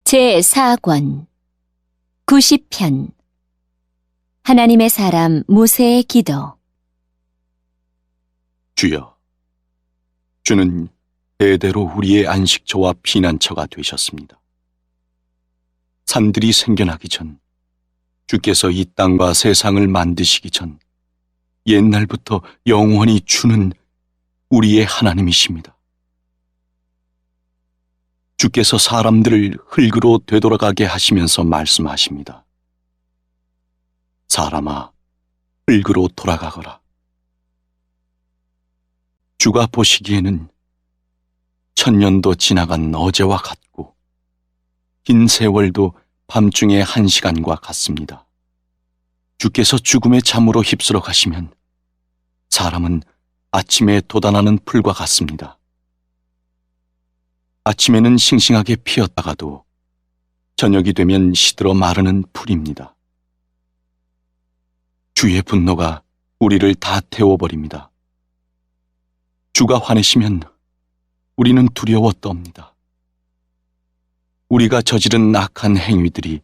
제4권 90편 하나님의 사람 모세의 기도. 주여, 주는 대대로 우리의 안식처와 피난처가 되셨습니다. 산들이 생겨나기 전, 주께서 이 땅과 세상을 만드시기 전 옛날부터 영원히 주는 우리의 하나님이십니다. 주께서 사람들을 흙으로 되돌아가게 하시면서 말씀하십니다. 사람아, 흙으로 돌아가거라. 주가 보시기에는 천년도 지나간 어제와 같고 긴 세월도 밤중의 1시간과 같습니다. 주께서 죽음의 잠으로 휩쓸어 가시면 사람은 아침에 돋아나는 풀과 같습니다. 아침에는 싱싱하게 피었다가도 저녁이 되면 시들어 마르는 풀입니다. 주의 분노가 우리를 다 태워버립니다. 주가 화내시면 우리는 두려워 떱니다. 우리가 저지른 악한 행위들이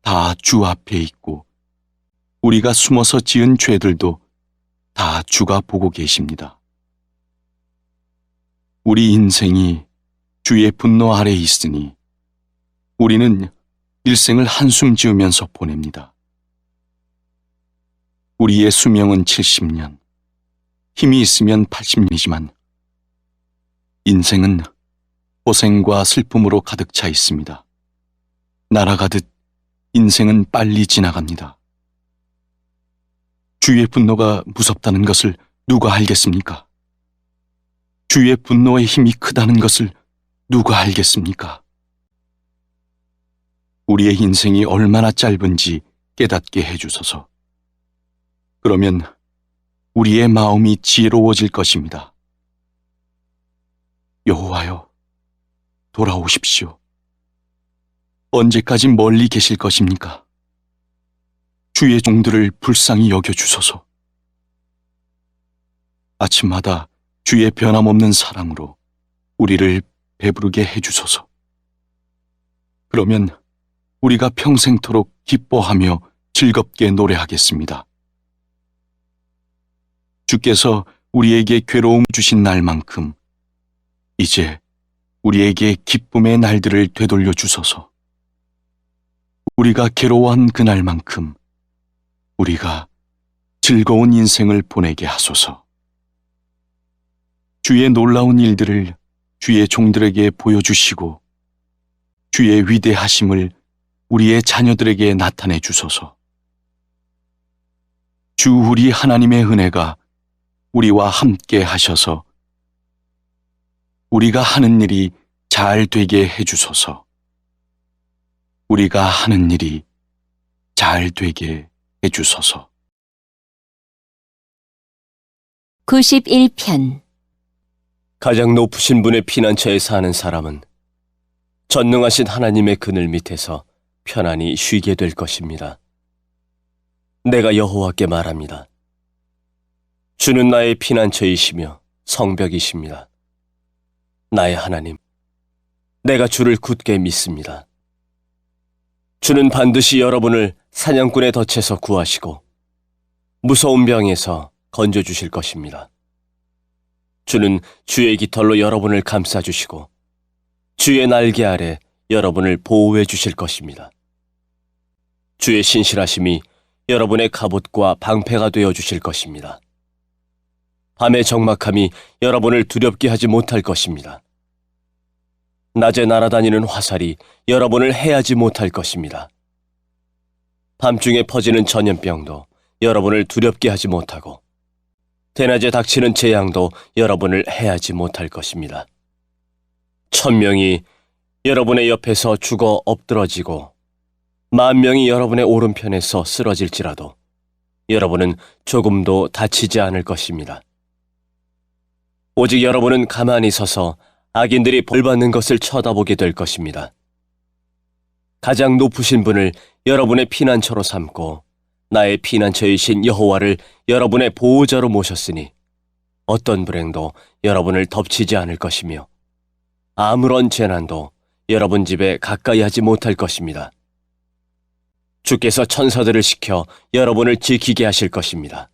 다 주 앞에 있고 우리가 숨어서 지은 죄들도 다 주가 보고 계십니다. 우리 인생이 주의 분노 아래 있으니 우리는 일생을 한숨 지으면서 보냅니다. 우리의 수명은 70년, 힘이 있으면 80년이지만 인생은 고생과 슬픔으로 가득 차 있습니다. 날아가듯 인생은 빨리 지나갑니다. 주의 분노가 무섭다는 것을 누가 알겠습니까? 주의 분노의 힘이 크다는 것을 누가 알겠습니까? 우리의 인생이 얼마나 짧은지 깨닫게 해주소서. 그러면 우리의 마음이 지혜로워질 것입니다. 여호와여, 돌아오십시오. 언제까지 멀리 계실 것입니까? 주의 종들을 불쌍히 여겨주소서. 아침마다 주의 변함없는 사랑으로 우리를 배부르게 해주소서. 그러면 우리가 평생토록 기뻐하며 즐겁게 노래하겠습니다. 주께서 우리에게 괴로움 주신 날만큼 이제 우리에게 기쁨의 날들을 되돌려 주소서. 우리가 괴로워한 그날만큼 우리가 즐거운 인생을 보내게 하소서. 주의 놀라운 일들을 주의 종들에게 보여주시고 주의 위대하심을 우리의 자녀들에게 나타내 주소서. 주 우리 하나님의 은혜가 우리와 함께 하셔서 우리가 하는 일이 잘 되게 해주소서. 우리가 하는 일이 잘 되게 해주소서. 91편 가장 높으신 분의 피난처에 사는 사람은 전능하신 하나님의 그늘 밑에서 편안히 쉬게 될 것입니다. 내가 여호와께 말합니다. 주는 나의 피난처이시며 성벽이십니다. 나의 하나님, 내가 주를 굳게 믿습니다. 주는 반드시 여러분을 사냥꾼의 덫에서 구하시고 무서운 병에서 건져주실 것입니다. 주는 주의 깃털로 여러분을 감싸주시고 주의 날개 아래 여러분을 보호해 주실 것입니다. 주의 신실하심이 여러분의 갑옷과 방패가 되어 주실 것입니다. 밤의 적막함이 여러분을 두렵게 하지 못할 것입니다. 낮에 날아다니는 화살이 여러분을 해하지 못할 것입니다. 밤중에 퍼지는 전염병도 여러분을 두렵게 하지 못하고 대낮에 닥치는 재앙도 여러분을 해하지 못할 것입니다. 1000명이 여러분의 옆에서 죽어 엎드러지고 10,000명이 여러분의 오른편에서 쓰러질지라도 여러분은 조금도 다치지 않을 것입니다. 오직 여러분은 가만히 서서 악인들이 벌받는 것을 쳐다보게 될 것입니다. 가장 높으신 분을 여러분의 피난처로 삼고 나의 피난처이신 여호와를 여러분의 보호자로 모셨으니 어떤 불행도 여러분을 덮치지 않을 것이며 아무런 재난도 여러분 집에 가까이 하지 못할 것입니다. 주께서 천사들을 시켜 여러분을 지키게 하실 것입니다.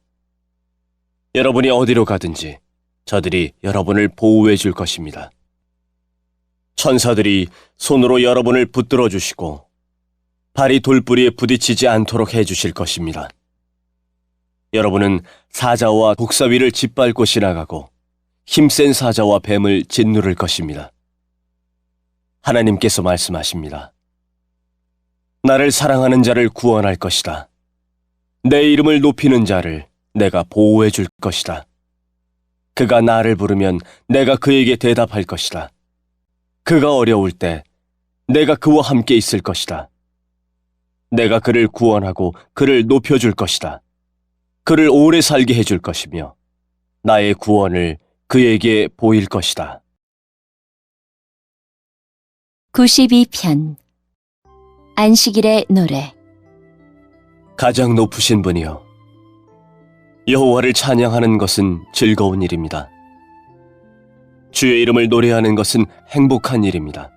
여러분이 어디로 가든지 저들이 여러분을 보호해 줄 것입니다. 천사들이 손으로 여러분을 붙들어 주시고 발이 돌부리에 부딪히지 않도록 해 주실 것입니다. 여러분은 사자와 독사위를 짓밟고 지나가고 힘센 사자와 뱀을 짓누를 것입니다. 하나님께서 말씀하십니다. 나를 사랑하는 자를 구원할 것이다. 내 이름을 높이는 자를 내가 보호해 줄 것이다. 그가 나를 부르면 내가 그에게 대답할 것이다. 그가 어려울 때 내가 그와 함께 있을 것이다. 내가 그를 구원하고 그를 높여줄 것이다. 그를 오래 살게 해줄 것이며 나의 구원을 그에게 보일 것이다. 92편 안식일의 노래. 가장 높으신 분이여, 여호와를 찬양하는 것은 즐거운 일입니다. 주의 이름을 노래하는 것은 행복한 일입니다.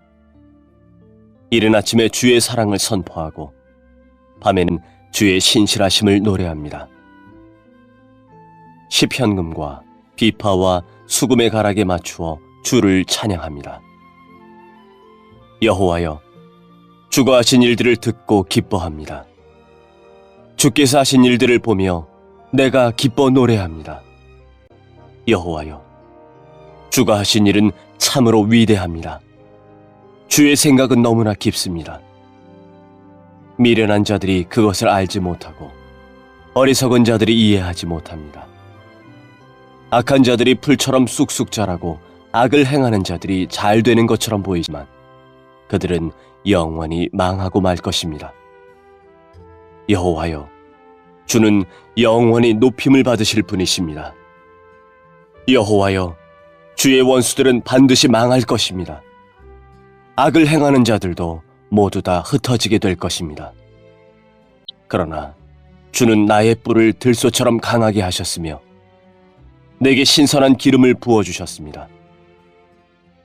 이른 아침에 주의 사랑을 선포하고 밤에는 주의 신실하심을 노래합니다. 시편금과 비파와 수금의 가락에 맞추어 주를 찬양합니다. 여호와여, 주가 하신 일들을 듣고 기뻐합니다. 주께서 하신 일들을 보며 내가 기뻐 노래합니다. 여호와여, 주가 하신 일은 참으로 위대합니다. 주의 생각은 너무나 깊습니다. 미련한 자들이 그것을 알지 못하고 어리석은 자들이 이해하지 못합니다. 악한 자들이 풀처럼 쑥쑥 자라고 악을 행하는 자들이 잘 되는 것처럼 보이지만 그들은 영원히 망하고 말 것입니다. 여호와여, 주는 영원히 높임을 받으실 분이십니다. 여호와여, 주의 원수들은 반드시 망할 것입니다. 악을 행하는 자들도 모두 다 흩어지게 될 것입니다. 그러나 주는 나의 뿔을 들소처럼 강하게 하셨으며 내게 신선한 기름을 부어주셨습니다.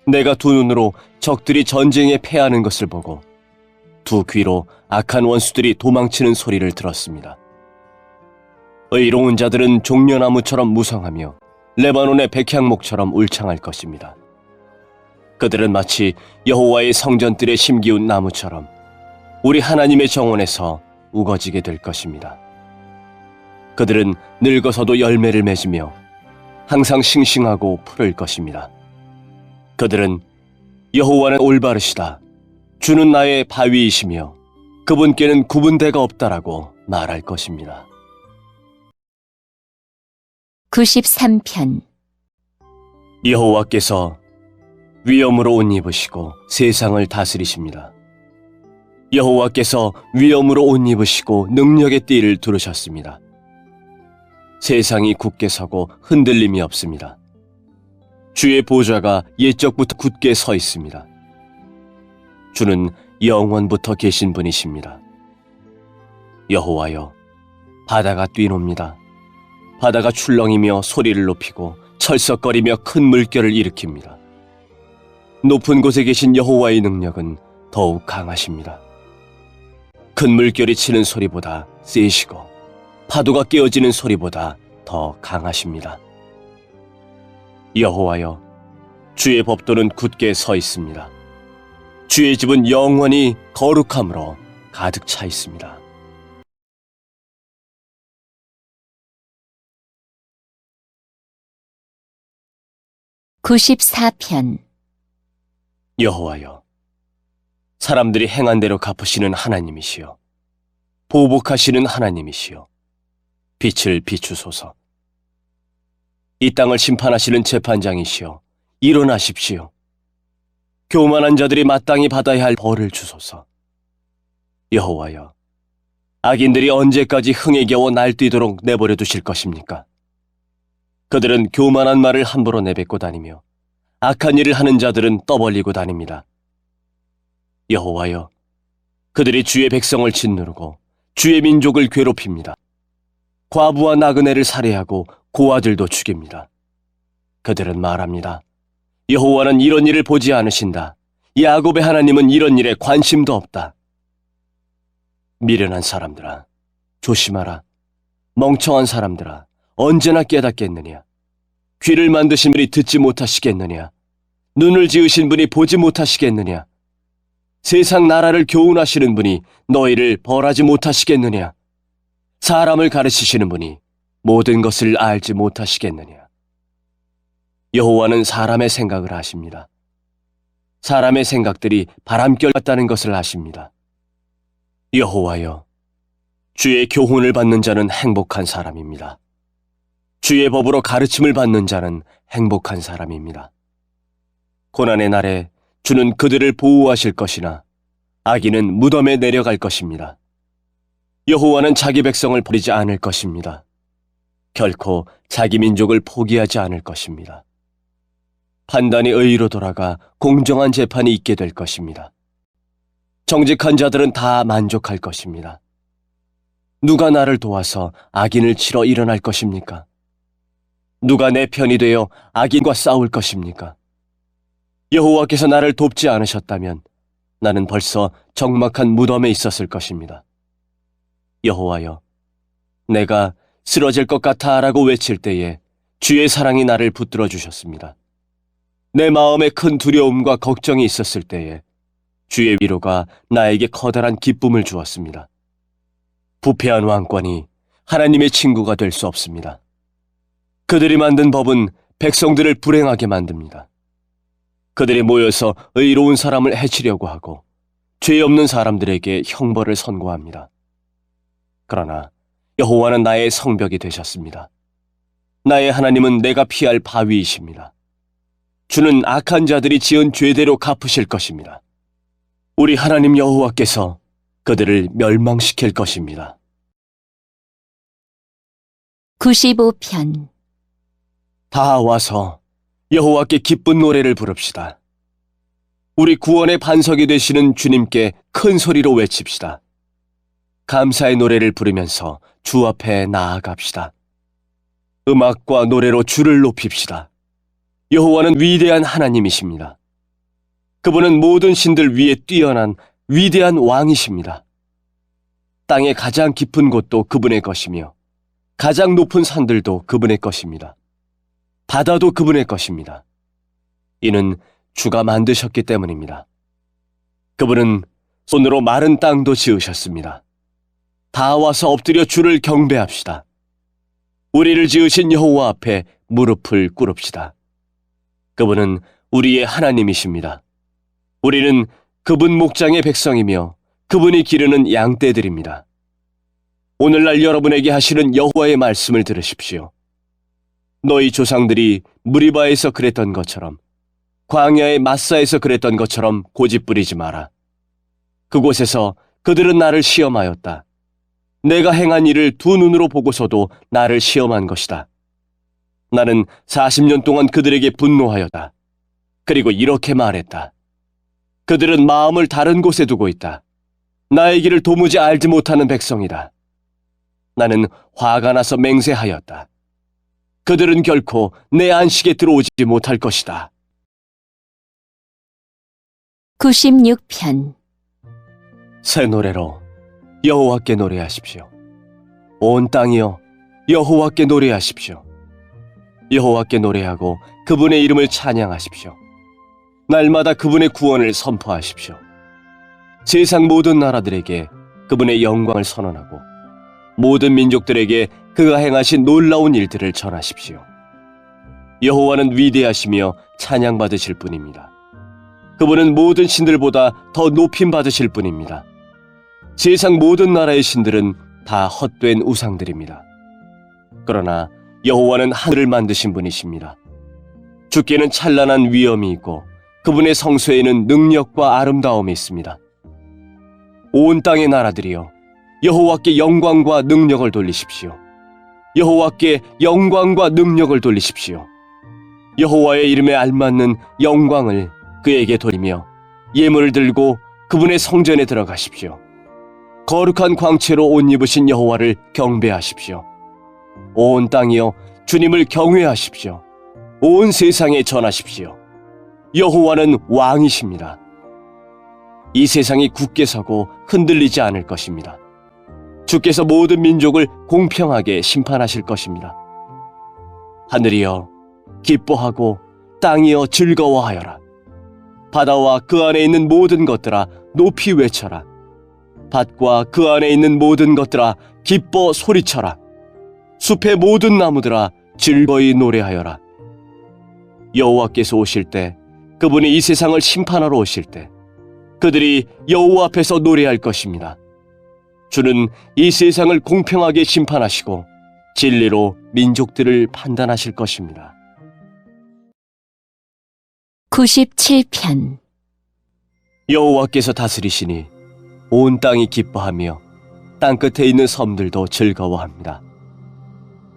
내가 두 눈으로 적들이 전쟁에 패하는 것을 보고 두 귀로 악한 원수들이 도망치는 소리를 들었습니다. 의로운 자들은 종려나무처럼 무성하며 레바논의 백향목처럼 울창할 것입니다. 그들은 마치 여호와의 성전들에 심기운 나무처럼 우리 하나님의 정원에서 우거지게 될 것입니다. 그들은 늙어서도 열매를 맺으며 항상 싱싱하고 푸를 것입니다. 그들은 여호와는 올바르시다, 주는 나의 바위이시며 그분께는 구분대가 없다라고 말할 것입니다. 93편 여호와께서 위엄으로 옷 입으시고 세상을 다스리십니다. 여호와께서 위엄으로 옷 입으시고 능력의 띠를 두르셨습니다. 세상이 굳게 서고 흔들림이 없습니다. 주의 보좌가 옛적부터 굳게 서 있습니다. 주는 영원부터 계신 분이십니다. 여호와여, 바다가 뛰놉니다. 바다가 출렁이며 소리를 높이고 철썩거리며 큰 물결을 일으킵니다. 높은 곳에 계신 여호와의 능력은 더욱 강하십니다. 큰 물결이 치는 소리보다 세시고 파도가 깨어지는 소리보다 더 강하십니다. 여호와여, 주의 법도는 굳게 서 있습니다. 주의 집은 영원히 거룩함으로 가득 차 있습니다. (94편) 여호와여, 사람들이 행한 대로 갚으시는 하나님이시여, 보복하시는 하나님이시여, 빛을 비추소서. 이 땅을 심판하시는 재판장이시여, 일어나십시오. 교만한 자들이 마땅히 받아야 할 벌을 주소서. 여호와여, 악인들이 언제까지 흥에 겨워 날뛰도록 내버려 두실 것입니까? 그들은 교만한 말을 함부로 내뱉고 다니며 악한 일을 하는 자들은 떠벌리고 다닙니다. 여호와여, 그들이 주의 백성을 짓누르고 주의 민족을 괴롭힙니다. 과부와 나그네를 살해하고 고아들도 죽입니다. 그들은 말합니다. 여호와는 이런 일을 보지 않으신다. 야곱의 하나님은 이런 일에 관심도 없다. 미련한 사람들아, 조심하라. 멍청한 사람들아, 언제나 깨닫겠느냐? 귀를 만드신 분이 듣지 못하시겠느냐? 눈을 지으신 분이 보지 못하시겠느냐? 세상 나라를 교훈하시는 분이 너희를 벌하지 못하시겠느냐? 사람을 가르치시는 분이 모든 것을 알지 못하시겠느냐? 여호와는 사람의 생각을 아십니다. 사람의 생각들이 바람결 같다는 것을 아십니다. 여호와여, 주의 교훈을 받는 자는 행복한 사람입니다. 주의 법으로 가르침을 받는 자는 행복한 사람입니다. 고난의 날에 주는 그들을 보호하실 것이나 악인은 무덤에 내려갈 것입니다. 여호와는 자기 백성을 버리지 않을 것입니다. 결코 자기 민족을 포기하지 않을 것입니다. 판단이 의로 돌아가 공정한 재판이 있게 될 것입니다. 정직한 자들은 다 만족할 것입니다. 누가 나를 도와서 악인을 치러 일어날 것입니까? 누가 내 편이 되어 악인과 싸울 것입니까? 여호와께서 나를 돕지 않으셨다면 나는 벌써 적막한 무덤에 있었을 것입니다. 여호와여, 내가 쓰러질 것 같아라고 외칠 때에 주의 사랑이 나를 붙들어 주셨습니다. 내 마음에 큰 두려움과 걱정이 있었을 때에 주의 위로가 나에게 커다란 기쁨을 주었습니다. 부패한 왕권이 하나님의 친구가 될 수 없습니다. 그들이 만든 법은 백성들을 불행하게 만듭니다. 그들이 모여서 의로운 사람을 해치려고 하고 죄 없는 사람들에게 형벌을 선고합니다. 그러나 여호와는 나의 성벽이 되셨습니다. 나의 하나님은 내가 피할 바위이십니다. 주는 악한 자들이 지은 죄대로 갚으실 것입니다. 우리 하나님 여호와께서 그들을 멸망시킬 것입니다. 95편. 다 와서 여호와께 기쁜 노래를 부릅시다. 우리 구원의 반석이 되시는 주님께 큰 소리로 외칩시다. 감사의 노래를 부르면서 주 앞에 나아갑시다. 음악과 노래로 주를 높입시다. 여호와는 위대한 하나님이십니다. 그분은 모든 신들 위에 뛰어난 위대한 왕이십니다. 땅의 가장 깊은 곳도 그분의 것이며 가장 높은 산들도 그분의 것입니다. 바다도 그분의 것입니다. 이는 주가 만드셨기 때문입니다. 그분은 손으로 마른 땅도 지으셨습니다. 다 와서 엎드려 주를 경배합시다. 우리를 지으신 여호와 앞에 무릎을 꿇읍시다. 그분은 우리의 하나님이십니다. 우리는 그분 목장의 백성이며 그분이 기르는 양떼들입니다. 오늘날 여러분에게 하시는 여호와의 말씀을 들으십시오. 너희 조상들이 무리바에서 그랬던 것처럼 광야의 마사에서 그랬던 것처럼 고집부리지 마라. 그곳에서 그들은 나를 시험하였다. 내가 행한 일을 두 눈으로 보고서도 나를 시험한 것이다. 나는 40년 동안 그들에게 분노하였다. 그리고 이렇게 말했다. 그들은 마음을 다른 곳에 두고 있다. 나의 길을 도무지 알지 못하는 백성이다. 나는 화가 나서 맹세하였다. 그들은 결코 내 안식에 들어오지 못할 것이다. 96편. 새 노래로 여호와께 노래하십시오. 온 땅이여 여호와께 노래하십시오. 여호와께 노래하고 그분의 이름을 찬양하십시오. 날마다 그분의 구원을 선포하십시오. 세상 모든 나라들에게 그분의 영광을 선언하고 모든 민족들에게 그가 행하신 놀라운 일들을 전하십시오. 여호와는 위대하시며 찬양받으실 분입니다. 그분은 모든 신들보다 더 높임받으실 분입니다. 세상 모든 나라의 신들은 다 헛된 우상들입니다. 그러나 여호와는 하늘을 만드신 분이십니다. 주께는 찬란한 위엄이 있고 그분의 성소에는 능력과 아름다움이 있습니다. 온 땅의 나라들이여 여호와께 영광과 능력을 돌리십시오. 여호와께 영광과 능력을 돌리십시오. 여호와의 이름에 알맞는 영광을 그에게 돌리며 예물을 들고 그분의 성전에 들어가십시오. 거룩한 광채로 옷 입으신 여호와를 경배하십시오. 온 땅이여 주님을 경외하십시오. 온 세상에 전하십시오. 여호와는 왕이십니다. 이 세상이 굳게 서고 흔들리지 않을 것입니다. 주께서 모든 민족을 공평하게 심판하실 것입니다. 하늘이여 기뻐하고 땅이여 즐거워하여라. 바다와 그 안에 있는 모든 것들아 높이 외쳐라. 밭과 그 안에 있는 모든 것들아 기뻐 소리쳐라. 숲의 모든 나무들아 즐거이 노래하여라. 여호와께서 오실 때, 그분이 이 세상을 심판하러 오실 때 그들이 여호와 앞에서 노래할 것입니다. 주는 이 세상을 공평하게 심판하시고 진리로 민족들을 판단하실 것입니다. 97편. 여호와께서 다스리시니 온 땅이 기뻐하며 땅끝에 있는 섬들도 즐거워합니다.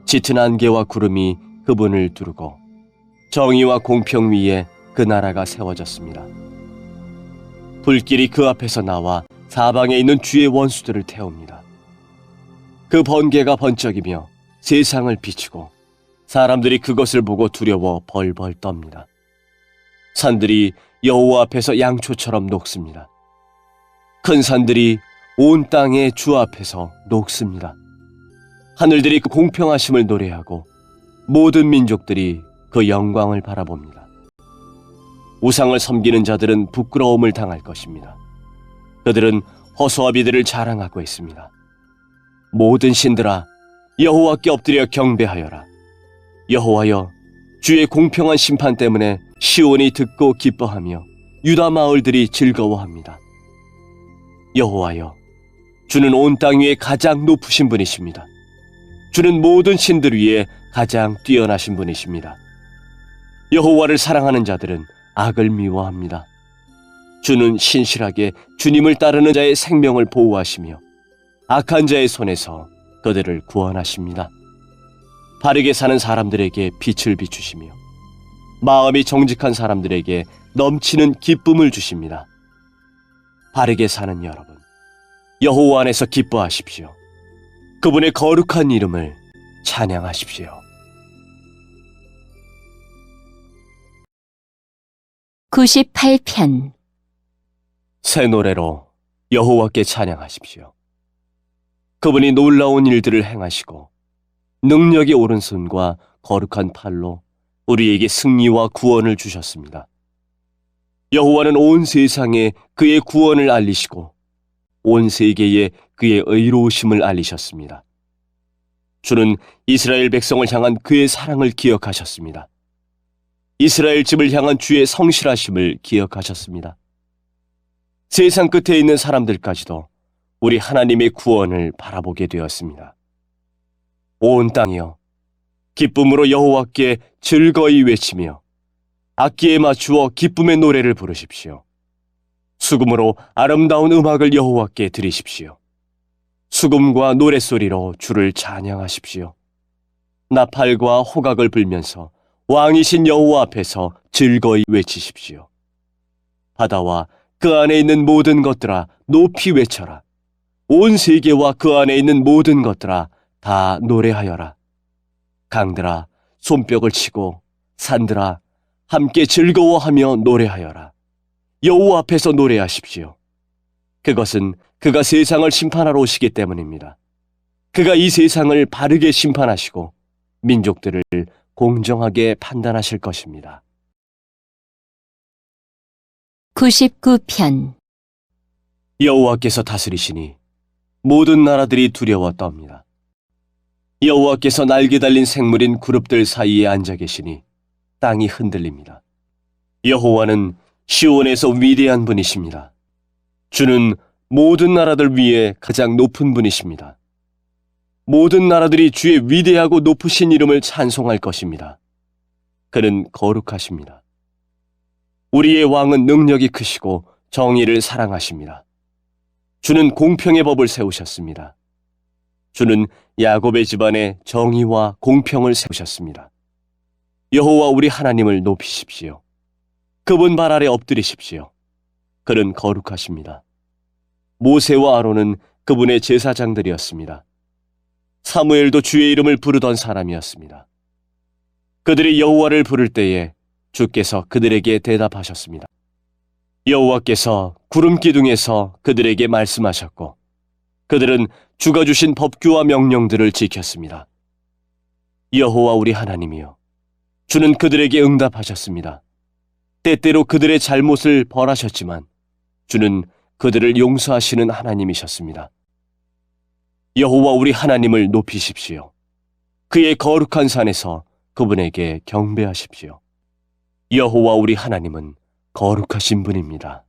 짙은 안개와 구름이 그분을 두르고 정의와 공평 위에 그 나라가 세워졌습니다. 불길이 그 앞에서 나와 사방에 있는 주의 원수들을 태웁니다. 그 번개가 번쩍이며 세상을 비추고 사람들이 그것을 보고 두려워 벌벌 떱니다. 산들이 여호와 앞에서 양초처럼 녹습니다. 큰 산들이 온 땅의 주 앞에서 녹습니다. 하늘들이 그 공평하심을 노래하고 모든 민족들이 그 영광을 바라봅니다. 우상을 섬기는 자들은 부끄러움을 당할 것입니다. 그들은 허수아비들을 자랑하고 있습니다. 모든 신들아 여호와께 엎드려 경배하여라. 여호와여, 주의 공평한 심판 때문에 시온이 듣고 기뻐하며 유다 마을들이 즐거워합니다. 여호와여, 주는 온 땅 위에 가장 높으신 분이십니다. 주는 모든 신들 위에 가장 뛰어나신 분이십니다. 여호와를 사랑하는 자들은 악을 미워합니다. 주는 신실하게 주님을 따르는 자의 생명을 보호하시며 악한 자의 손에서 그들을 구원하십니다. 바르게 사는 사람들에게 빛을 비추시며 마음이 정직한 사람들에게 넘치는 기쁨을 주십니다. 바르게 사는 여러분, 여호와 안에서 기뻐하십시오. 그분의 거룩한 이름을 찬양하십시오. 98편. 새 노래로 여호와께 찬양하십시오. 그분이 놀라운 일들을 행하시고 능력의 오른손과 거룩한 팔로 우리에게 승리와 구원을 주셨습니다. 여호와는 온 세상에 그의 구원을 알리시고 온 세계에 그의 의로우심을 알리셨습니다. 주는 이스라엘 백성을 향한 그의 사랑을 기억하셨습니다. 이스라엘 집을 향한 주의 성실하심을 기억하셨습니다. 세상 끝에 있는 사람들까지도 우리 하나님의 구원을 바라보게 되었습니다. 온 땅이여, 기쁨으로 여호와께 즐거이 외치며 악기에 맞추어 기쁨의 노래를 부르십시오. 수금으로 아름다운 음악을 여호와께 드리십시오. 수금과 노랫소리로 주를 찬양하십시오. 나팔과 호각을 불면서 왕이신 여호와 앞에서 즐거이 외치십시오. 바다와 그 안에 있는 모든 것들아 높이 외쳐라. 온 세계와 그 안에 있는 모든 것들아 다 노래하여라. 강들아 손뼉을 치고 산들아 함께 즐거워하며 노래하여라. 여호와 앞에서 노래하십시오. 그것은 그가 세상을 심판하러 오시기 때문입니다. 그가 이 세상을 바르게 심판하시고 민족들을 공정하게 판단하실 것입니다. 99편. 여호와께서 다스리시니 모든 나라들이 두려워 떱니다. 여호와께서 날개 달린 생물인 그룹들 사이에 앉아 계시니 땅이 흔들립니다. 여호와는 시온에서 위대한 분이십니다. 주는 모든 나라들 위에 가장 높은 분이십니다. 모든 나라들이 주의 위대하고 높으신 이름을 찬송할 것입니다. 그는 거룩하십니다. 우리의 왕은 능력이 크시고 정의를 사랑하십니다. 주는 공평의 법을 세우셨습니다. 주는 야곱의 집안에 정의와 공평을 세우셨습니다. 여호와 우리 하나님을 높이십시오. 그분 발 아래 엎드리십시오. 그는 거룩하십니다. 모세와 아론은 그분의 제사장들이었습니다. 사무엘도 주의 이름을 부르던 사람이었습니다. 그들이 여호와를 부를 때에 주께서 그들에게 대답하셨습니다. 여호와께서 구름 기둥에서 그들에게 말씀하셨고 그들은 주가 주신 법규와 명령들을 지켰습니다. 여호와 우리 하나님이여, 주는 그들에게 응답하셨습니다. 때때로 그들의 잘못을 벌하셨지만 주는 그들을 용서하시는 하나님이셨습니다. 여호와 우리 하나님을 높이십시오. 그의 거룩한 산에서 그분에게 경배하십시오. 여호와 우리 하나님은 거룩하신 분입니다.